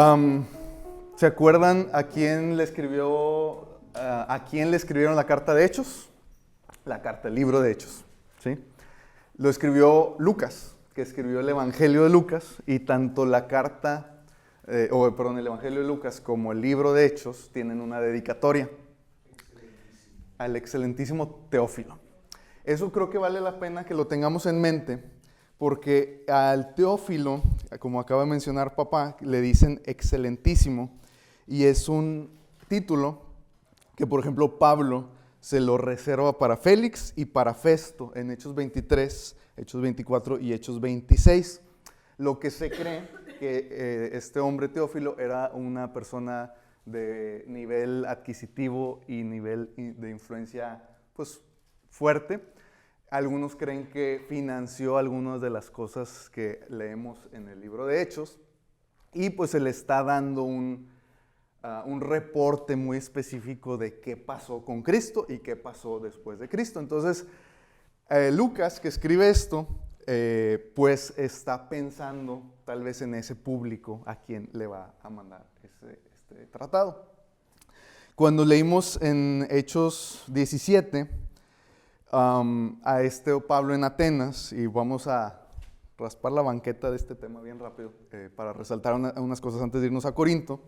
Am, ¿Se acuerdan a quién le escribieron la carta de Hechos? El libro de Hechos, ¿sí? Lo escribió Lucas, que escribió el Evangelio de Lucas, y tanto el Evangelio de Lucas como el libro de Hechos tienen una dedicatoria al excelentísimo Teófilo. Eso creo que vale la pena que lo tengamos en mente, porque al Teófilo, como acaba de mencionar papá, le dicen excelentísimo, y es un título que, por ejemplo, Pablo se lo reserva para Félix y para Festo en Hechos 23, Hechos 24 y Hechos 26. Lo que se cree que este hombre Teófilo era una persona de nivel adquisitivo y nivel de influencia pues fuerte. Algunos creen que financió algunas de las cosas que leemos en el libro de Hechos, y pues se le está dando un reporte muy específico de qué pasó con Cristo y qué pasó después de Cristo. Entonces, Lucas, que escribe esto, pues está pensando tal vez en ese público a quien le va a mandar este tratado. Cuando leímos en Hechos 17, a Pablo en Atenas, y vamos a raspar la banqueta de este tema bien rápido para resaltar unas cosas antes de irnos a Corinto.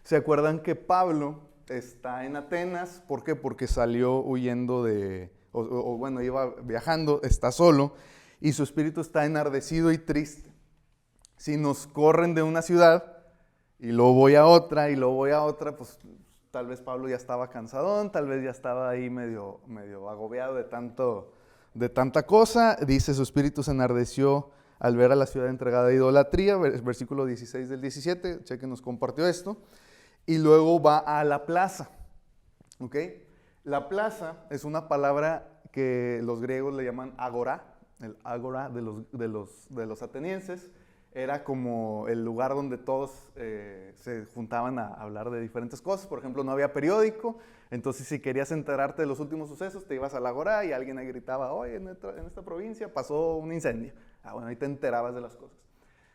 ¿Se acuerdan que Pablo está en Atenas? ¿Por qué? Porque salió huyendo iba viajando, está solo, y su espíritu está enardecido y triste. Si nos corren de una ciudad, y luego voy a otra, y luego voy a otra, pues tal vez Pablo ya estaba cansadón, tal vez ya estaba ahí medio agobiado de tanta cosa. Dice, su espíritu se enardeció al ver a la ciudad entregada a idolatría, versículo 16 del 17, Cheque nos compartió esto. Y luego va a la plaza, ¿ok? La plaza es una palabra que los griegos le llaman agora. El agora de los atenienses era como el lugar donde todos se juntaban a hablar de diferentes cosas. Por ejemplo, no había periódico, entonces si querías enterarte de los últimos sucesos, te ibas al agora y alguien ahí gritaba, oye, en esta provincia pasó un incendio. Bueno, ahí te enterabas de las cosas.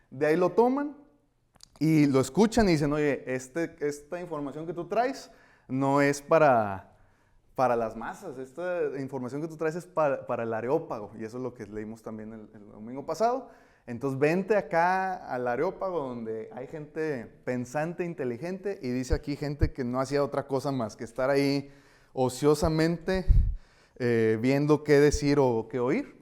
De ahí lo toman y lo escuchan y dicen, oye, esta información que tú traes no es para las masas, esta información que tú traes es para el Areópago, y eso es lo que leímos también el domingo pasado. Entonces vente acá al Areópago, donde hay gente pensante, inteligente, y dice aquí gente que no hacía otra cosa más que estar ahí ociosamente viendo qué decir o qué oír,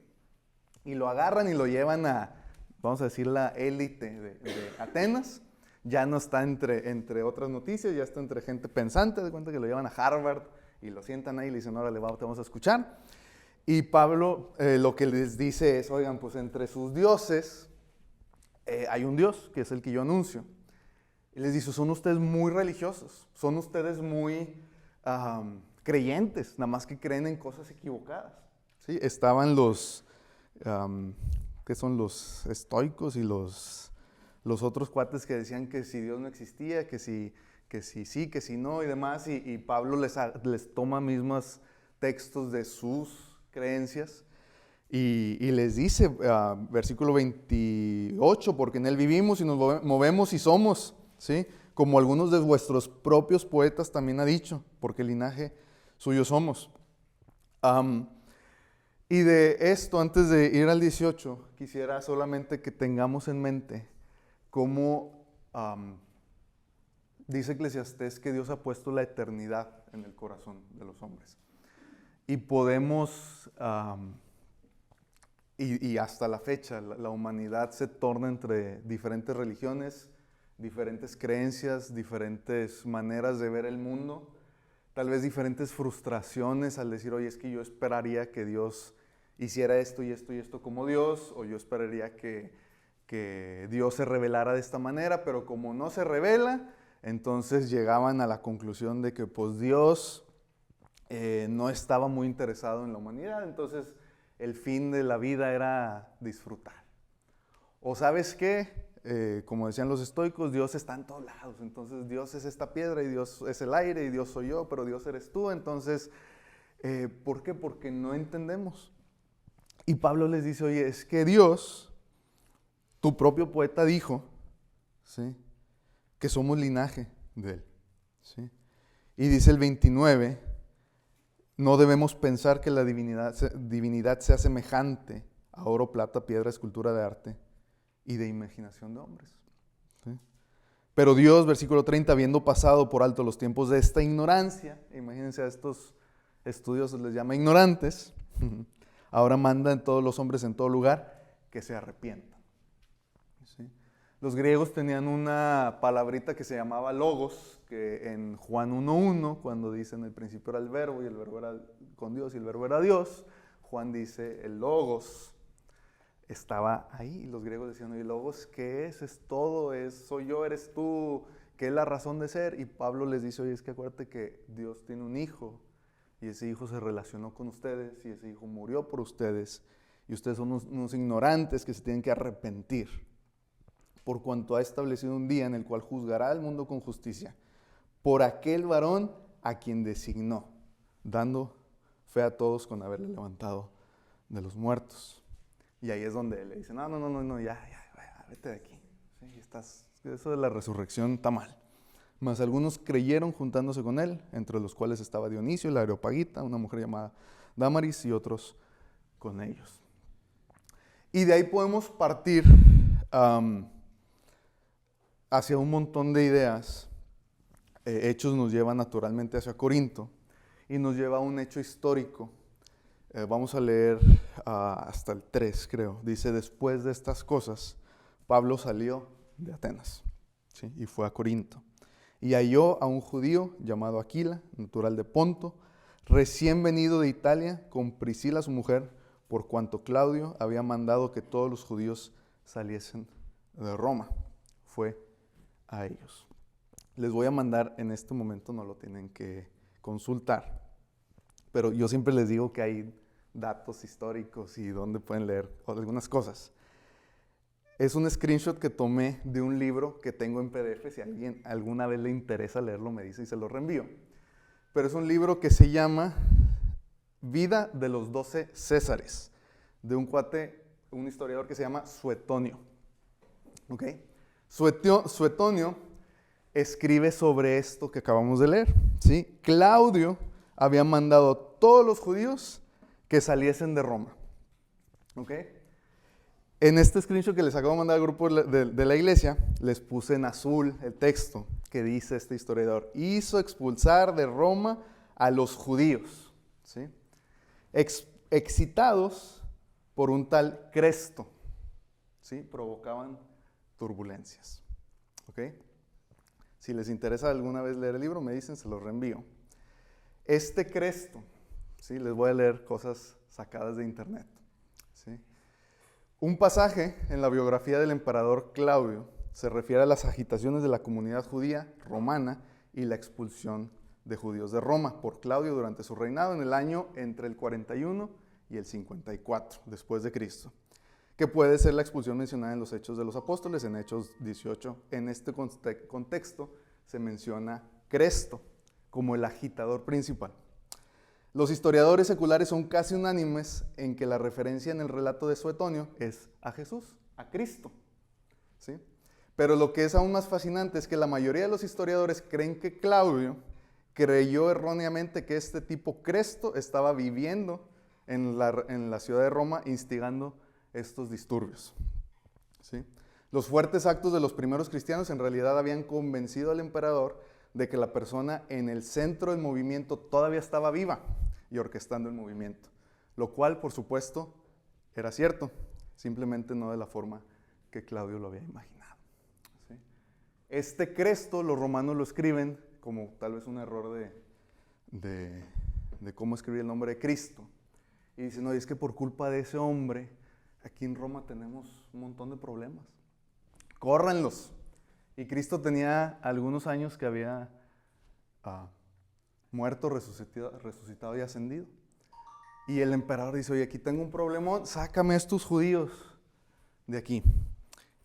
y lo agarran y lo llevan a, vamos a decir, la élite de Atenas. Ya no está entre otras noticias, ya está entre gente pensante. De cuenta que lo llevan a Harvard y lo sientan ahí y le dicen, órale, te vamos a escuchar. Y Pablo lo que les dice es, oigan, pues entre sus dioses hay un Dios, que es el que yo anuncio. Y les dice, son ustedes muy religiosos, son ustedes muy creyentes, nada más que creen en cosas equivocadas. ¿Sí? Estaban que son los estoicos y los otros cuates que decían que si Dios no existía, que si sí, que si no y demás, y Pablo les toma mismos textos de sus creencias y les dice, versículo 28, porque en él vivimos y nos movemos y somos, ¿sí? Como algunos de vuestros propios poetas también ha dicho, porque linaje suyo somos. Y de esto, antes de ir al 18, quisiera solamente que tengamos en mente cómo dice Eclesiastés que Dios ha puesto la eternidad en el corazón de los hombres. Y podemos, y hasta la fecha, la humanidad se torna entre diferentes religiones, diferentes creencias, diferentes maneras de ver el mundo, tal vez diferentes frustraciones al decir, oye, es que yo esperaría que Dios hiciera esto y esto y esto como Dios, o yo esperaría que Dios se revelara de esta manera, pero como no se revela, entonces llegaban a la conclusión de que pues Dios no estaba muy interesado en la humanidad, entonces el fin de la vida era disfrutar. O ¿sabes qué? Como decían los estoicos, Dios está en todos lados, entonces Dios es esta piedra y Dios es el aire y Dios soy yo, pero Dios eres tú, entonces, ¿por qué? Porque no entendemos. Y Pablo les dice, oye, es que Dios, tu propio poeta dijo, ¿sí?, que somos linaje de Él. ¿Sí? Y dice el 29, no debemos pensar que la divinidad sea semejante a oro, plata, piedra, escultura de arte y de imaginación de hombres. ¿Sí? Pero Dios, versículo 30, habiendo pasado por alto los tiempos de esta ignorancia, imagínense a estos estudiosos les llama ignorantes, ahora manda en todos los hombres en todo lugar que se arrepientan. ¿Sí? Los griegos tenían una palabrita que se llamaba logos, que en Juan 1:1, cuando dicen el principio era el verbo y el verbo era con Dios y el verbo era Dios, Juan dice el logos estaba ahí. Y los griegos decían, ¿y logos qué es? Es todo, soy yo, eres tú, ¿qué es la razón de ser? Y Pablo les dice, oye, es que acuérdate que Dios tiene un hijo y ese hijo se relacionó con ustedes y ese hijo murió por ustedes y ustedes son unos ignorantes que se tienen que arrepentir, por cuanto ha establecido un día en el cual juzgará al mundo con justicia, por aquel varón a quien designó, dando fe a todos con haberle levantado de los muertos. Y ahí es donde le dicen, no, ya, vete de aquí. ¿Sí? Eso de la resurrección está mal. Mas algunos creyeron juntándose con él, entre los cuales estaba Dionisio, la Areopagita, una mujer llamada Dámaris y otros con ellos. Y de ahí podemos partir hacia un montón de ideas. Hechos nos lleva naturalmente hacia Corinto y nos lleva a un hecho histórico. Vamos a leer hasta el 3, creo. Dice, después de estas cosas, Pablo salió de Atenas, ¿sí? Y fue a Corinto. Y halló a un judío llamado Aquila, natural de Ponto, recién venido de Italia, con Priscila su mujer, por cuanto Claudio había mandado que todos los judíos saliesen de Roma. Fue a ellos. Les voy a mandar en este momento, no lo tienen que consultar, pero yo siempre les digo que hay datos históricos y donde pueden leer algunas cosas. Es un screenshot que tomé de un libro que tengo en PDF. Si a alguien alguna vez le interesa leerlo, me dice y se lo reenvío. Pero es un libro que se llama Vida de los 12 Césares, de un cuate, un historiador que se llama Suetonio. ¿Ok? Suetonio escribe sobre esto que acabamos de leer. ¿Sí? Claudio había mandado a todos los judíos que saliesen de Roma. ¿Ok? En este screenshot que les acabo de mandar al grupo de la iglesia, les puse en azul el texto que dice este historiador. Hizo expulsar de Roma a los judíos, ¿sí? Excitados por un tal Cresto, ¿sí? Provocaban turbulencias. ¿Ok? Si les interesa alguna vez leer el libro, me dicen, se los reenvío. Este Cresto, ¿sí? Les voy a leer cosas sacadas de internet, ¿sí? Un pasaje en la biografía del emperador Claudio se refiere a las agitaciones de la comunidad judía romana y la expulsión de judíos de Roma por Claudio durante su reinado en el año entre el 41 y el 54 después de Cristo, que puede ser la expulsión mencionada en los Hechos de los Apóstoles, en Hechos 18. En este contexto se menciona Cresto como el agitador principal. Los historiadores seculares son casi unánimes en que la referencia en el relato de Suetonio es a Jesús, a Cristo, ¿sí? Pero lo que es aún más fascinante es que la mayoría de los historiadores creen que Claudio creyó erróneamente que este tipo Cresto estaba viviendo en la ciudad de Roma instigando estos disturbios, ¿sí? Los fuertes actos de los primeros cristianos en realidad habían convencido al emperador de que la persona en el centro del movimiento todavía estaba viva y orquestando el movimiento, lo cual, por supuesto, era cierto, simplemente no de la forma que Claudio lo había imaginado, ¿sí? Este Cresto, los romanos lo escriben como tal vez un error de cómo escribir el nombre de Cristo, y dicen, no, es que por culpa de ese hombre, aquí en Roma tenemos un montón de problemas, córranlos. Y Cristo tenía algunos años que había muerto, resucitado y ascendido. Y el emperador dice, oye, aquí tengo un problemón, sácame a estos judíos de aquí.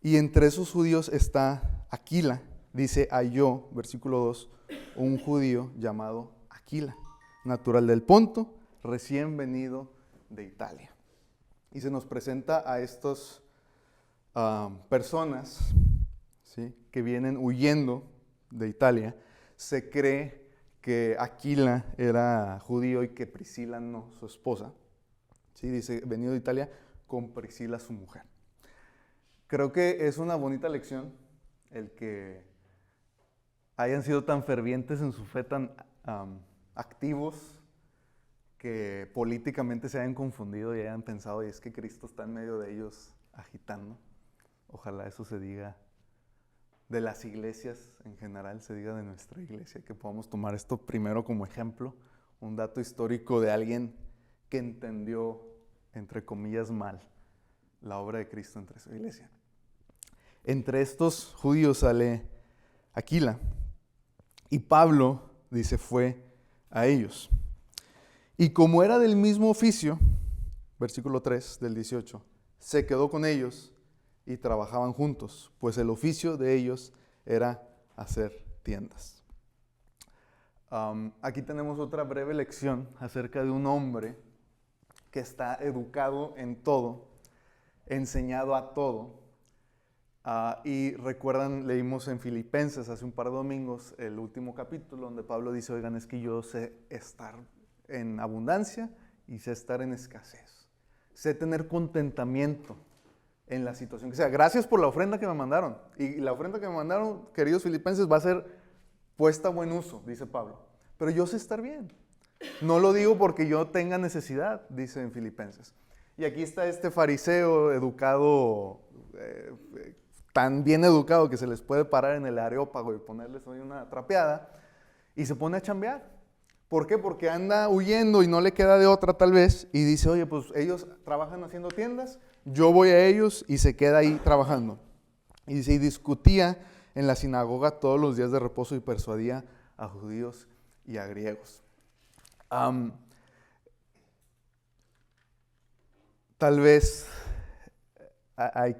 Y entre esos judíos está Aquila. Dice, halló, versículo 2, un judío llamado Aquila, natural del Ponto, recién venido de Italia. Y se nos presenta a estas personas, ¿sí? Que vienen huyendo de Italia. Se cree que Aquila era judío y que Priscila no, su esposa. Sí, dice, venido de Italia con Priscila, su mujer. Creo que es una bonita lección el que hayan sido tan fervientes en su fe, tan activos, que políticamente se hayan confundido y hayan pensado, y es que Cristo está en medio de ellos agitando. Ojalá eso se diga de las iglesias en general, se diga de nuestra iglesia, que podamos tomar esto primero como ejemplo, un dato histórico de alguien que entendió, entre comillas, mal la obra de Cristo entre su iglesia. Entre estos judíos sale Aquila, y Pablo, dice, fue a ellos. Y como era del mismo oficio, versículo 3 del 18, se quedó con ellos y trabajaban juntos, pues el oficio de ellos era hacer tiendas. Aquí tenemos otra breve lección acerca de un hombre que está educado en todo, enseñado a todo. Y recuerdan, leímos en Filipenses hace un par de domingos el último capítulo donde Pablo dice, oigan, es que yo sé estar en abundancia y sé estar en escasez. Sé tener contentamiento en la situación que sea. Gracias por la ofrenda que me mandaron. Y la ofrenda que me mandaron, queridos filipenses, va a ser puesta a buen uso, dice Pablo. Pero yo sé estar bien. No lo digo porque yo tenga necesidad, dice en Filipenses. Y aquí está este fariseo educado, tan bien educado que se les puede parar en el areópago y ponerles hoy una trapeada, y se pone a chambear. ¿Por qué? Porque anda huyendo y no le queda de otra tal vez, y dice, oye, pues ellos trabajan haciendo tiendas, yo voy a ellos, y se queda ahí trabajando. Y dice, y discutía en la sinagoga todos los días de reposo y persuadía a judíos y a griegos. Tal vez hay,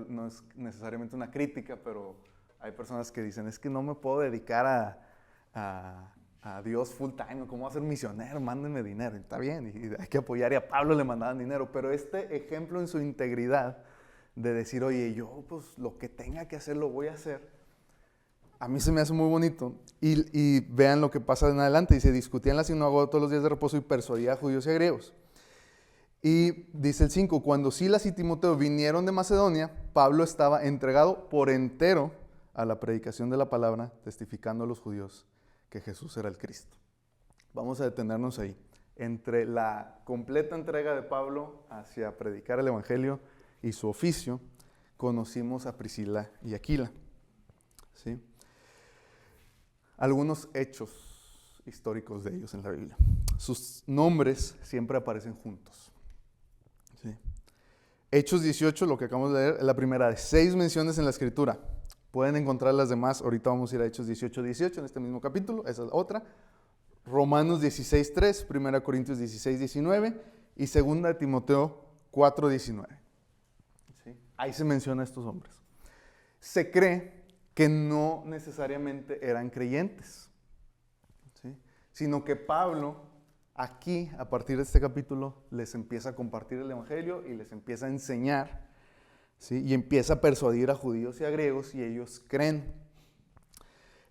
no es necesariamente una crítica, pero hay personas que dicen, es que no me puedo dedicar a Dios full time, ¿cómo voy a ser misionero? Mándenme dinero. Está bien, y hay que apoyar, y a Pablo le mandaban dinero, pero este ejemplo en su integridad de decir, oye, yo pues lo que tenga que hacer lo voy a hacer, a mí se me hace muy bonito. Y vean lo que pasa en adelante, dice, discutía en la sinagoga todos los días de reposo y persuadía a judíos y a griegos. Y dice el 5, cuando Silas y Timoteo vinieron de Macedonia, Pablo estaba entregado por entero a la predicación de la palabra, testificando a los judíos que Jesús era el Cristo. Vamos a detenernos ahí. Entre la completa entrega de Pablo hacia predicar el evangelio y su oficio, conocimos a Priscila y Aquila. ¿Sí? Algunos hechos históricos de ellos en la Biblia. Sus nombres siempre aparecen juntos. ¿Sí? Hechos 18, lo que acabamos de leer, es la primera de 6 menciones en la Escritura. Pueden encontrar las demás, ahorita vamos a ir a Hechos 18 en este mismo capítulo, esa es otra. Romanos 16:3, 1 Corintios 16:19 y 2 de Timoteo 4:19. ¿Sí? Ahí se menciona a estos hombres. Se cree que no necesariamente eran creyentes, ¿sí? Sino que Pablo aquí, a partir de este capítulo, les empieza a compartir el evangelio y les empieza a enseñar, ¿sí? Y empieza a persuadir a judíos y a griegos y ellos creen.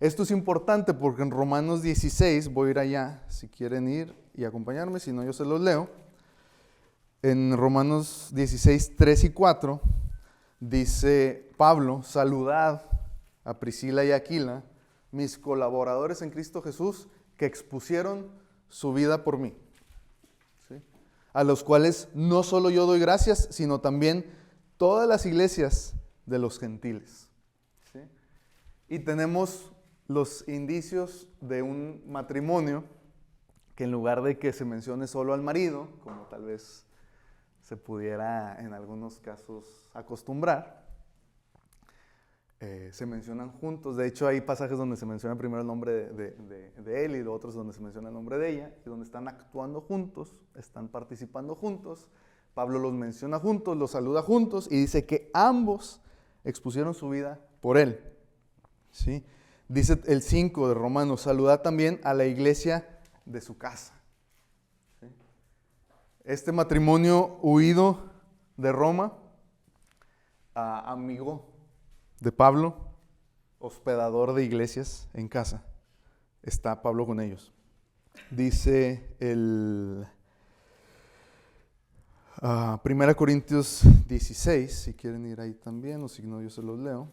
Esto es importante porque en Romanos 16, voy a ir allá si quieren ir y acompañarme, si no yo se los leo. En Romanos 16, 3 y 4 dice Pablo, saludad a Priscila y Aquila, mis colaboradores en Cristo Jesús, que expusieron su vida por mí, ¿sí? A los cuales no solo yo doy gracias, sino también todas las iglesias de los gentiles, ¿sí? Y tenemos los indicios de un matrimonio que en lugar de que se mencione solo al marido, como tal vez se pudiera en algunos casos acostumbrar, se mencionan juntos. De hecho, hay pasajes donde se menciona primero el nombre de él y otros donde se menciona el nombre de ella, y donde están actuando juntos, están participando juntos. Pablo los menciona juntos, los saluda juntos y dice que ambos expusieron su vida por él, ¿sí? Dice el 5 de Romanos, saludad también a la iglesia de su casa, ¿sí? Este matrimonio huido de Roma, amigo de Pablo, hospedador de iglesias en casa, está Pablo con ellos. Dice el 1 Corintios 16, si quieren ir ahí también, o si no yo se los leo.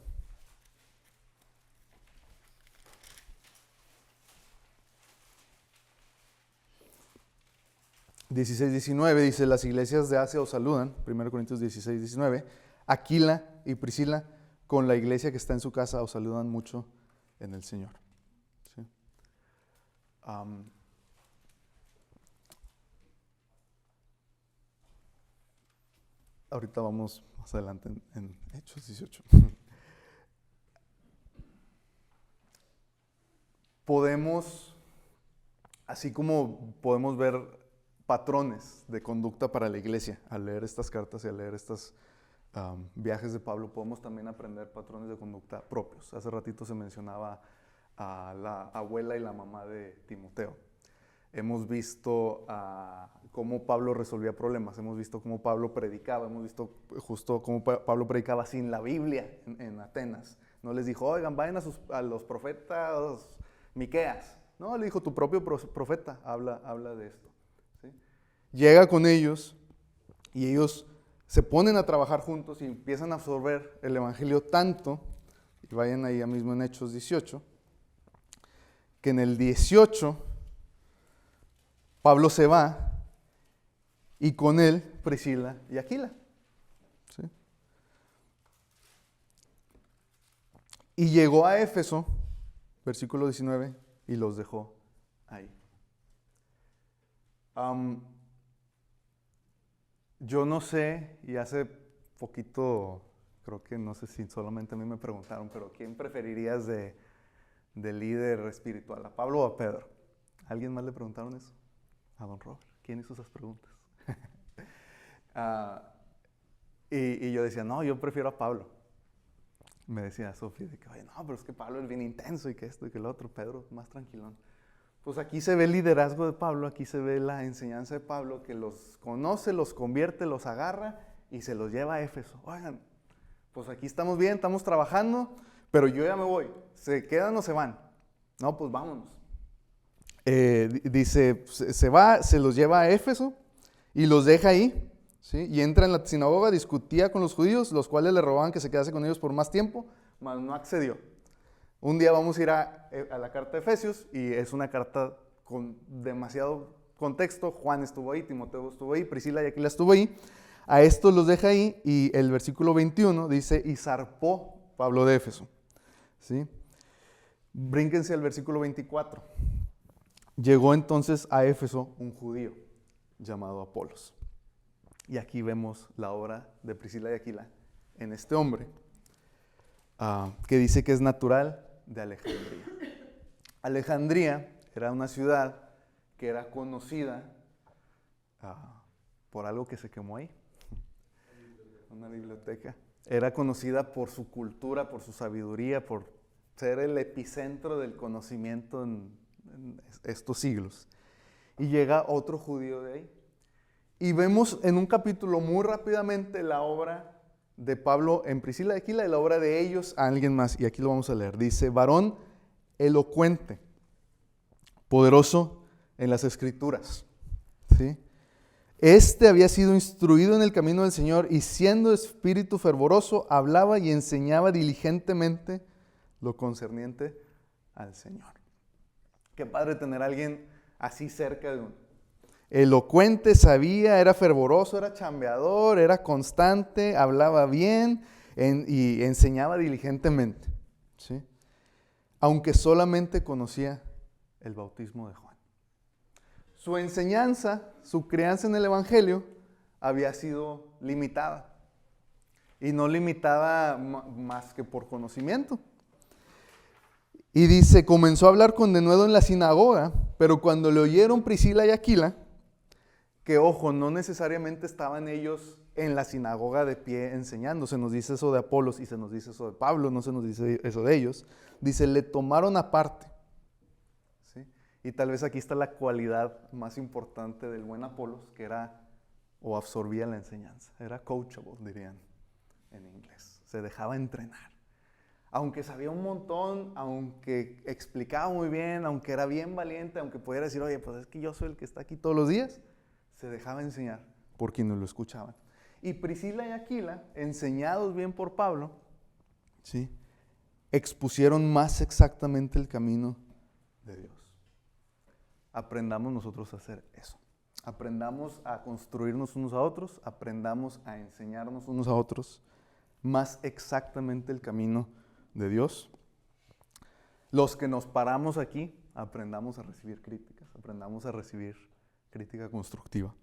(16-19) dice: las iglesias de Asia os saludan. 1 Corintios 16-19. Aquila y Priscila con la iglesia que está en su casa os saludan mucho en el Señor. ¿Sí? Ahorita vamos más adelante en Hechos 18. Podemos, así como podemos ver patrones de conducta para la iglesia al leer estas cartas y al leer estos viajes de Pablo, podemos también aprender patrones de conducta propios. Hace ratito se mencionaba a la abuela y la mamá de Timoteo. Hemos visto cómo Pablo resolvía problemas, hemos visto cómo Pablo predicaba, hemos visto justo cómo Pablo predicaba sin la Biblia en Atenas. No les dijo, oigan, vayan a los profetas Miqueas. No, le dijo, tu propio profeta habla de esto. ¿Sí? Llega con ellos y ellos se ponen a trabajar juntos y empiezan a absorber el evangelio tanto, y vayan ahí mismo en Hechos 18, que en el 18 Pablo se va y con él Priscila y Aquila. ¿Sí? Y llegó a Éfeso, versículo 19, y los dejó ahí. Yo no sé, y hace poquito, creo que no sé si solamente a mí me preguntaron, pero ¿quién preferirías de líder espiritual, a Pablo o a Pedro? ¿A alguien más le preguntaron eso? A don Robert. ¿Quién hizo esas preguntas? Y yo decía, no, yo prefiero a Pablo. Me decía Sofía, de que, oye, no, pero es que Pablo es bien intenso y que esto y que el otro, Pedro más tranquilón. Pues aquí se ve el liderazgo de Pablo, aquí se ve la enseñanza de Pablo, que los conoce, los convierte, los agarra y se los lleva a Éfeso. Oigan, pues aquí estamos bien, estamos trabajando, pero yo ya me voy. ¿Se quedan o se van? No, pues vámonos. Dice, se va, se los lleva a Éfeso y los deja ahí, ¿sí? Y entra en la sinagoga, discutía con los judíos, los cuales le rogaban que se quedase con ellos por más tiempo, mas no accedió. Un día vamos a ir a la carta de Efesios y es una carta con demasiado contexto. Juan estuvo ahí, Timoteo estuvo ahí, Priscila y Aquila estuvo ahí. A estos los deja ahí y el versículo 21 dice, y zarpó Pablo de Éfeso. ¿Sí? Brínquense al versículo 24. Llegó entonces a Éfeso un judío llamado Apolos. Y aquí vemos la obra de Priscila y Aquila en este hombre que dice que es natural de Alejandría. Alejandría era una ciudad que era conocida por algo que se quemó ahí, una biblioteca. Era conocida por su cultura, por su sabiduría, por ser el epicentro del conocimiento en estos siglos. Y llega otro judío de ahí. Y vemos en un capítulo muy rápidamente la obra de Pablo en Priscila y Aquila y la obra de ellos a alguien más. Y aquí lo vamos a leer. Dice, varón elocuente, poderoso en las escrituras. ¿Sí? Este había sido instruido en el camino del Señor y siendo espíritu fervoroso, hablaba y enseñaba diligentemente lo concerniente al Señor. Qué padre tener a alguien así cerca de uno. Elocuente, sabía, era fervoroso, era chambeador, era constante, hablaba bien y enseñaba diligentemente. ¿Sí? Aunque solamente conocía el bautismo de Juan. Su enseñanza, su crianza en el Evangelio había sido limitada. Y no limitada más que por conocimiento. Y dice, comenzó a hablar con denuedo en la sinagoga, pero cuando le oyeron Priscila y Aquila, que ojo, no necesariamente estaban ellos en la sinagoga de pie enseñando, se nos dice eso de Apolos y se nos dice eso de Pablo, no se nos dice eso de ellos, dice, le tomaron aparte. ¿Sí? Y tal vez aquí está la cualidad más importante del buen Apolos, que era, o absorbía la enseñanza, era coachable, dirían en inglés, se dejaba entrenar. Aunque sabía un montón, aunque explicaba muy bien, aunque era bien valiente, aunque pudiera decir, oye, pues es que yo soy el que está aquí todos los días, se dejaba enseñar por quienes lo escuchaban. Y Priscila y Aquila, enseñados bien por Pablo, ¿sí?, expusieron más exactamente el camino de Dios. Aprendamos nosotros a hacer eso. Aprendamos a construirnos unos a otros, aprendamos a enseñarnos unos a otros más exactamente el camino de Dios. Los que nos paramos aquí, aprendamos a recibir críticas, aprendamos a recibir crítica constructiva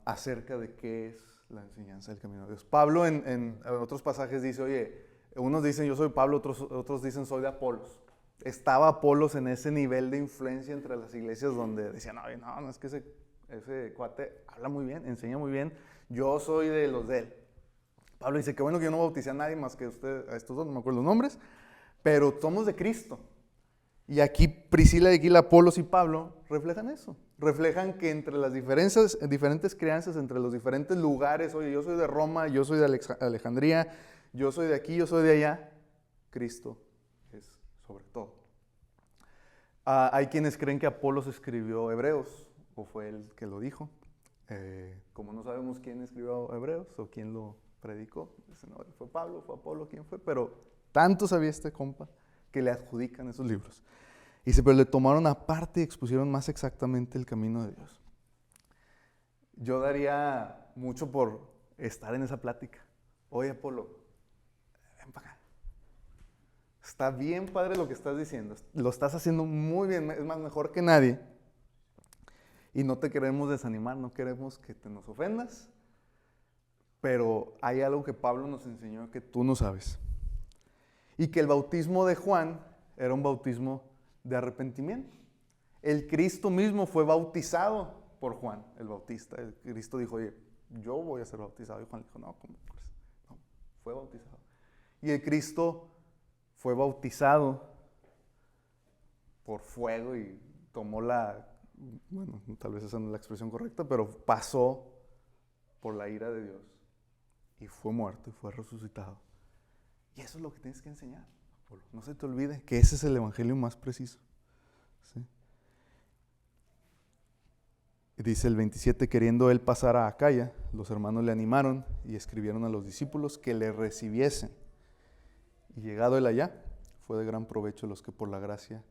acerca de qué es la enseñanza del camino de Dios. Pablo en otros pasajes dice, oye, unos dicen yo soy Pablo, otros dicen soy de Apolos. Estaba Apolos en ese nivel de influencia entre las iglesias donde decían, no, es que ese cuate habla muy bien, enseña muy bien, yo soy de los de él. Pablo dice, qué bueno que yo no bauticé a nadie más que a estos dos, no me acuerdo los nombres, pero somos de Cristo. Y aquí Priscila y Aquila, Apolos y Pablo reflejan eso. Reflejan que entre las diferentes crianzas, entre los diferentes lugares, oye, yo soy de Roma, yo soy de Alejandría, yo soy de aquí, yo soy de allá, Cristo es sobre todo. Hay quienes creen que Apolos escribió Hebreos, o fue él que lo dijo. Como no sabemos quién escribió Hebreos o quién lo predicó, dicen, no, fue Pablo, fue Apolo, quién fue, pero tanto sabía este compa que le adjudican esos libros. Dice, pero le tomaron aparte y expusieron más exactamente el camino de Dios. Yo daría mucho por estar en esa plática. Oye, Apolo, ven para acá. Está bien padre lo que estás diciendo. Lo estás haciendo muy bien, es más, mejor que nadie. Y no te queremos desanimar, no queremos que te nos ofendas. Pero hay algo que Pablo nos enseñó que tú no sabes. Y que el bautismo de Juan era un bautismo de arrepentimiento. El Cristo mismo fue bautizado por Juan, el Bautista. El Cristo dijo, oye, yo voy a ser bautizado. Y Juan dijo, no, ¿cómo crees? No, fue bautizado. Y el Cristo fue bautizado por fuego y tomó bueno, tal vez esa no es la expresión correcta, pero pasó por la ira de Dios. Y fue muerto y fue resucitado. Y eso es lo que tienes que enseñar. No se te olvide que ese es el evangelio más preciso. ¿Sí? Y dice el 27, queriendo él pasar a Acaya, los hermanos le animaron y escribieron a los discípulos que le recibiesen. Y llegado él allá, fue de gran provecho los que por la gracia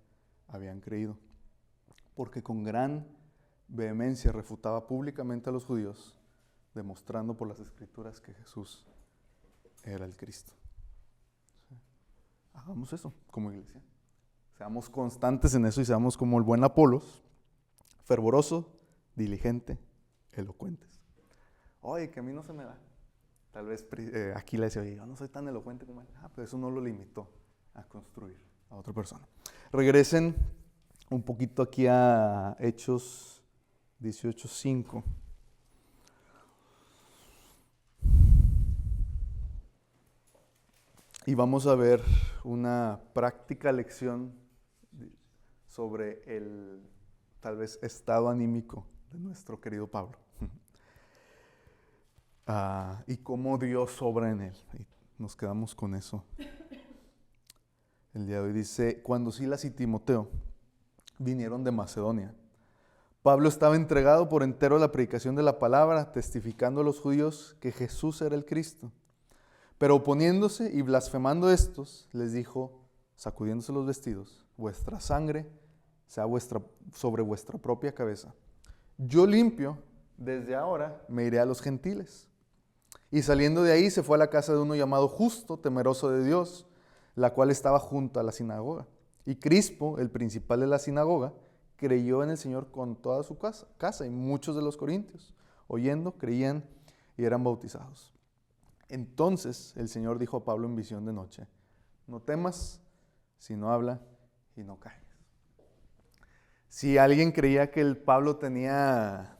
habían creído. Porque con gran vehemencia refutaba públicamente a los judíos, demostrando por las escrituras que Jesús era el Cristo. Hagamos eso como iglesia. Seamos constantes en eso y seamos como el buen Apolos, fervoroso, diligente, elocuentes. Oye, que a mí no se me da. Tal vez aquí le decía, oye, yo no soy tan elocuente como él. Pero eso no lo limitó a construir a otra persona. Regresen un poquito aquí a Hechos 18:5. Y vamos a ver una práctica lección sobre el, tal vez, estado anímico de nuestro querido Pablo. Y cómo Dios obra en él. Y nos quedamos con eso. El día de hoy dice, cuando Silas y Timoteo vinieron de Macedonia, Pablo estaba entregado por entero a la predicación de la palabra, testificando a los judíos que Jesús era el Cristo. Pero oponiéndose y blasfemando estos, les dijo, sacudiéndose los vestidos, vuestra sangre sea sobre vuestra propia cabeza. Yo limpio, desde ahora me iré a los gentiles. Y saliendo de ahí se fue a la casa de uno llamado Justo, temeroso de Dios, la cual estaba junto a la sinagoga. Y Crispo, el principal de la sinagoga, creyó en el Señor con toda su casa, y muchos de los corintios, oyendo, creían y eran bautizados. Entonces el Señor dijo a Pablo en visión de noche, no temas, sino habla y no calles. Si alguien creía que el Pablo tenía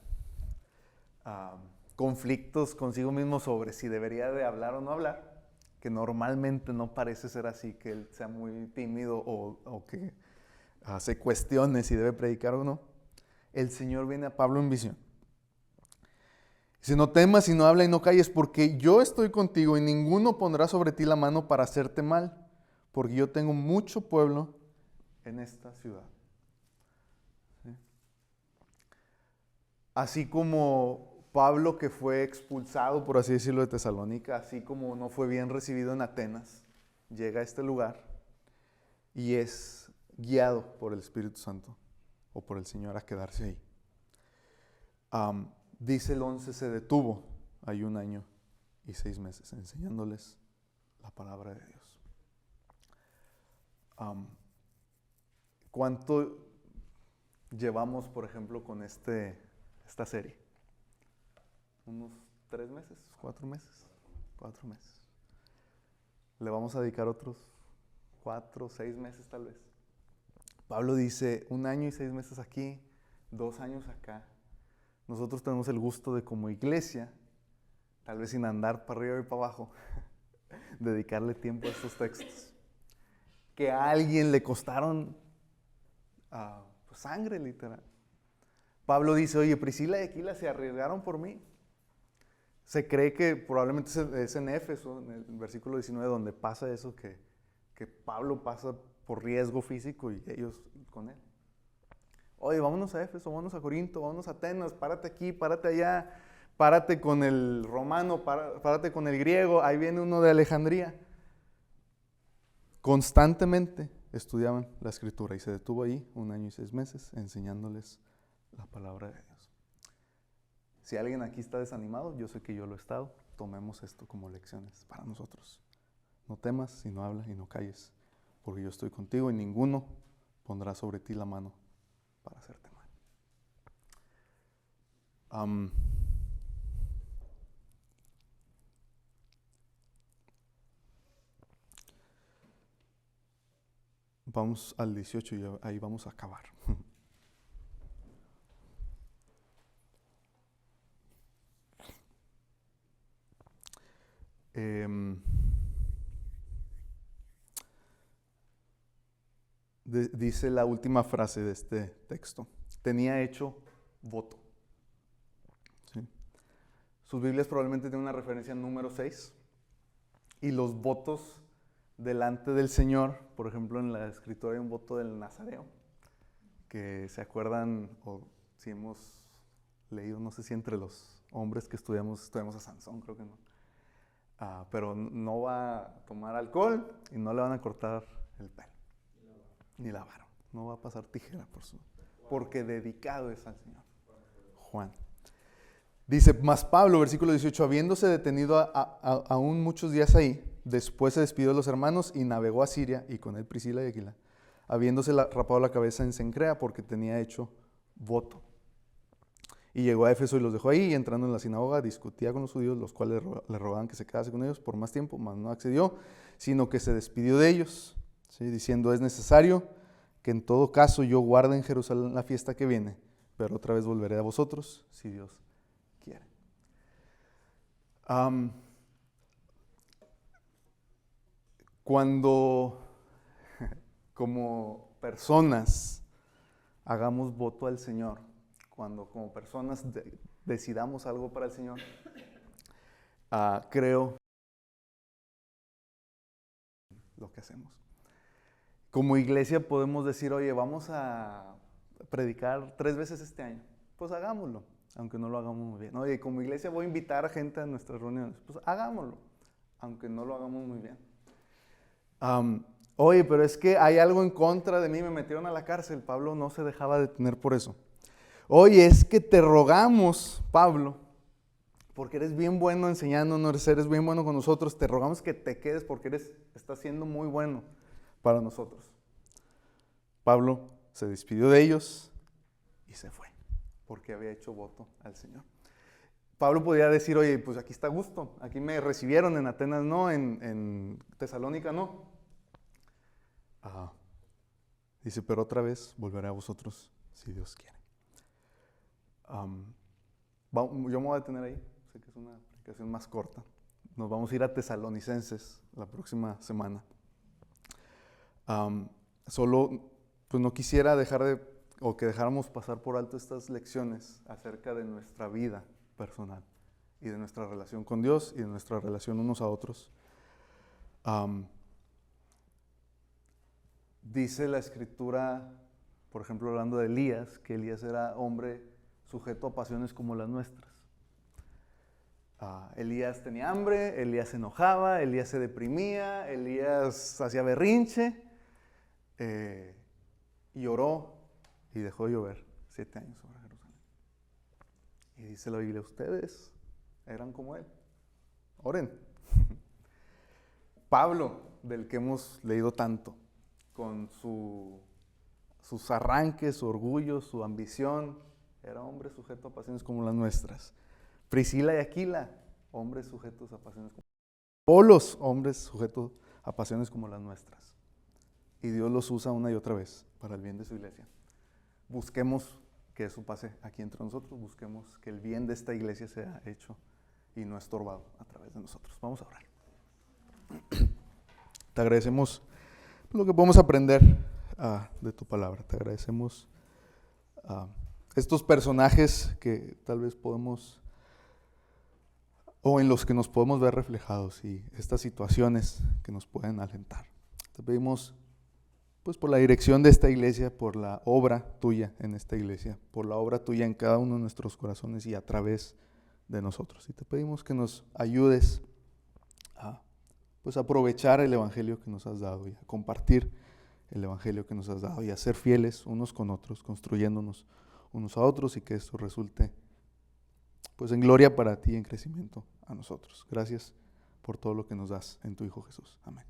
conflictos consigo mismo sobre si debería de hablar o no hablar, que normalmente no parece ser así, que él sea muy tímido o que se cuestione si debe predicar o no, el Señor viene a Pablo en visión Dice, no temas y no habla y no calles, porque yo estoy contigo y ninguno pondrá sobre ti la mano para hacerte mal, porque yo tengo mucho pueblo en esta ciudad. ¿Sí? Así como Pablo, que fue expulsado, por así decirlo, de Tesalónica, así como no fue bien recibido en Atenas, llega a este lugar y es guiado por el Espíritu Santo o por el Señor a quedarse ahí. Dice el 11, se detuvo ahí 1 año y 6 meses enseñándoles la palabra de Dios. ¿Cuánto llevamos, por ejemplo, con esta serie? ¿Unos 3 meses? ¿4 meses? 4 meses. Le vamos a dedicar otros 4, 6 meses tal vez. Pablo dice 1 año y 6 meses aquí, 2 años acá. Nosotros tenemos el gusto de, como iglesia, tal vez sin andar para arriba y para abajo, dedicarle tiempo a estos textos. Que a alguien le costaron pues, sangre, literal. Pablo dice, oye, Priscila y Aquila se arriesgaron por mí. Se cree que probablemente es en Éfeso, en el versículo 19, donde pasa eso, que Pablo pasa por riesgo físico y ellos con él. Oye, vámonos a Éfeso, vámonos a Corinto, vámonos a Atenas, párate aquí, párate allá, párate con el romano, párate con el griego, ahí viene uno de Alejandría. Constantemente estudiaban la Escritura y se detuvo ahí 1 año y 6 meses enseñándoles la palabra de Dios. Si alguien aquí está desanimado, yo sé que yo lo he estado, tomemos esto como lecciones para nosotros. No temas y no habla y no calles, porque yo estoy contigo y ninguno pondrá sobre ti la mano para hacerte mal. Vamos al 18 y ahí vamos a acabar. Dice la última frase de este texto. Tenía hecho voto. ¿Sí? Sus Biblias probablemente tienen una referencia en número 6. Y los votos delante del Señor, por ejemplo, en la Escritura hay un voto del Nazareo, que se acuerdan, o si hemos leído, no sé si entre los hombres que estudiamos a Sansón, creo que no. Pero no va a tomar alcohol y no le van a cortar el pelo. Ni la barba. No va a pasar tijera porque dedicado es al Señor. Juan. Dice, mas Pablo, versículo 18, habiéndose detenido aún muchos días ahí, después se despidió de los hermanos y navegó a Siria, y con él Priscila y Aquila, habiéndose rapado la cabeza en Cencrea, porque tenía hecho voto. Y llegó a Éfeso y los dejó ahí, y entrando en la sinagoga discutía con los judíos, los cuales le rogaban que se quedase con ellos por más tiempo, mas no accedió, sino que se despidió de ellos, ¿sí? Diciendo, es necesario que en todo caso yo guarde en Jerusalén la fiesta que viene, pero otra vez volveré a vosotros, si Dios quiere. Cuando como personas hagamos voto al Señor, cuando como personas decidamos algo para el Señor, creo lo que hacemos. Como iglesia podemos decir, oye, vamos a predicar 3 veces este año. Pues hagámoslo, aunque no lo hagamos muy bien. Oye, como iglesia voy a invitar a gente a nuestras reuniones. Pues hagámoslo, aunque no lo hagamos muy bien. Oye, pero es que hay algo en contra de mí, me metieron a la cárcel. Pablo no se dejaba detener por eso. Oye, es que te rogamos, Pablo, porque eres bien bueno enseñándonos, eres bien bueno con nosotros, te rogamos que te quedes porque estás siendo muy bueno para nosotros. Pablo se despidió de ellos y se fue, porque había hecho voto al Señor. Pablo podía decir, oye, pues aquí está a gusto, aquí me recibieron, en Atenas no, en Tesalónica no. Dice, pero otra vez volveré a vosotros, si Dios quiere. Yo me voy a detener ahí, sé que es una predicación más corta. Nos vamos a ir a Tesalonicenses la próxima semana. Solo, pues no quisiera que dejáramos pasar por alto estas lecciones acerca de nuestra vida personal y de nuestra relación con Dios y de nuestra relación unos a otros. Dice la Escritura, por ejemplo, hablando de Elías, que Elías era hombre sujeto a pasiones como las nuestras. Elías tenía hambre, Elías se enojaba, Elías se deprimía, Elías hacía berrinche, y oró y dejó de llover 7 años sobre Jerusalén. Y dice la Biblia, ustedes eran como él. Oren. Pablo, del que hemos leído tanto, con sus arranques, su orgullo, su ambición, era hombre sujeto a pasiones como las nuestras. Priscila y Aquila, hombres sujetos a pasiones como Apolos, hombres sujetos a pasiones como las nuestras. Y Dios los usa una y otra vez para el bien de su iglesia. Busquemos que eso pase aquí entre nosotros, busquemos que el bien de esta iglesia sea hecho y no estorbado a través de nosotros. Vamos a orar. Te agradecemos lo que podemos aprender de tu palabra. Te agradecemos estos personajes que tal vez podemos, o en los que nos podemos ver reflejados, y estas situaciones que nos pueden alentar. Te pedimos pues por la dirección de esta iglesia, por la obra tuya en esta iglesia, por la obra tuya en cada uno de nuestros corazones y a través de nosotros. Y te pedimos que nos ayudes a pues aprovechar el evangelio que nos has dado y a compartir el evangelio que nos has dado y a ser fieles unos con otros, construyéndonos unos a otros, y que esto resulte pues en gloria para ti y en crecimiento a nosotros. Gracias por todo lo que nos das en tu Hijo Jesús. Amén.